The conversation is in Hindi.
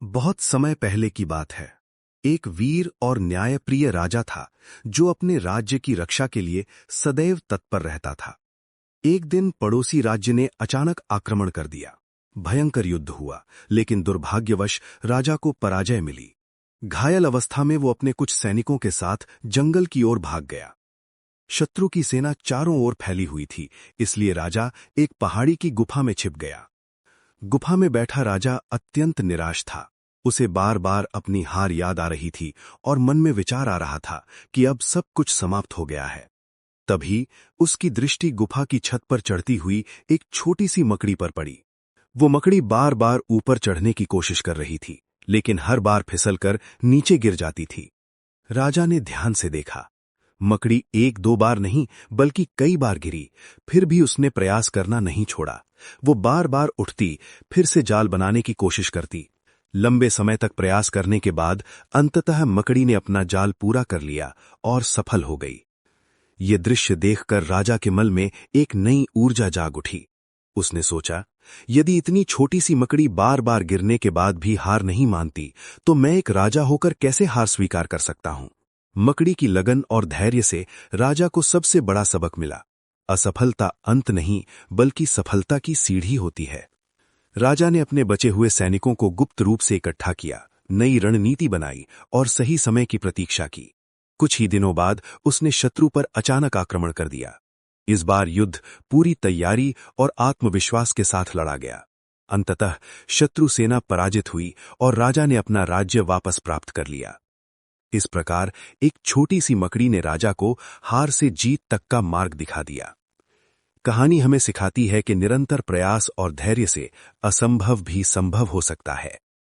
बहुत समय पहले की बात है। एक वीर और न्यायप्रिय राजा था जो अपने राज्य की रक्षा के लिए सदैव तत्पर रहता था। एक दिन पड़ोसी राज्य ने अचानक आक्रमण कर दिया। भयंकर युद्ध हुआ, लेकिन दुर्भाग्यवश राजा को पराजय मिली। घायल अवस्था में वो अपने कुछ सैनिकों के साथ जंगल की ओर भाग गया। शत्रु की सेना चारों ओर फैली हुई थी, इसलिए राजा एक पहाड़ी की गुफा में छिप गया। गुफा में बैठा राजा अत्यंत निराश था। उसे बार बार अपनी हार याद आ रही थी और मन में विचार आ रहा था कि अब सब कुछ समाप्त हो गया है। तभी उसकी दृष्टि गुफा की छत पर चढ़ती हुई एक छोटी सी मकड़ी पर पड़ी। वो मकड़ी बार बार ऊपर चढ़ने की कोशिश कर रही थी, लेकिन हर बार फिसलकर नीचे गिर जाती थी। राजा ने ध्यान से देखा। मकड़ी एक दो बार नहीं बल्कि कई बार गिरी, फिर भी उसने प्रयास करना नहीं छोड़ा। वो बार बार उठती, फिर से जाल बनाने की कोशिश करती। लंबे समय तक प्रयास करने के बाद अंततः मकड़ी ने अपना जाल पूरा कर लिया और सफल हो गई। ये दृश्य देखकर राजा के मन में एक नई ऊर्जा जाग उठी। उसने सोचा, यदि इतनी छोटी सी मकड़ी बार बार गिरने के बाद भी हार नहीं मानती, तो मैं एक राजा होकर कैसे हार स्वीकार कर सकता हूं। मकड़ी की लगन और धैर्य से राजा को सबसे बड़ा सबक मिला। असफलता अंत नहीं, बल्कि सफलता की सीढ़ी होती है। राजा ने अपने बचे हुए सैनिकों को गुप्त रूप से इकट्ठा किया, नई रणनीति बनाई और सही समय की प्रतीक्षा की। कुछ ही दिनों बाद उसने शत्रु पर अचानक आक्रमण कर दिया। इस बार युद्ध पूरी तैयारी और आत्मविश्वास के साथ लड़ा गया। अंततः शत्रु सेना पराजित हुई और राजा ने अपना राज्य वापस प्राप्त कर लिया। इस प्रकार एक छोटी सी मकड़ी ने राजा को हार से जीत तक का मार्ग दिखा दिया। कहानी हमें सिखाती है कि निरंतर प्रयास और धैर्य से असंभव भी संभव हो सकता है।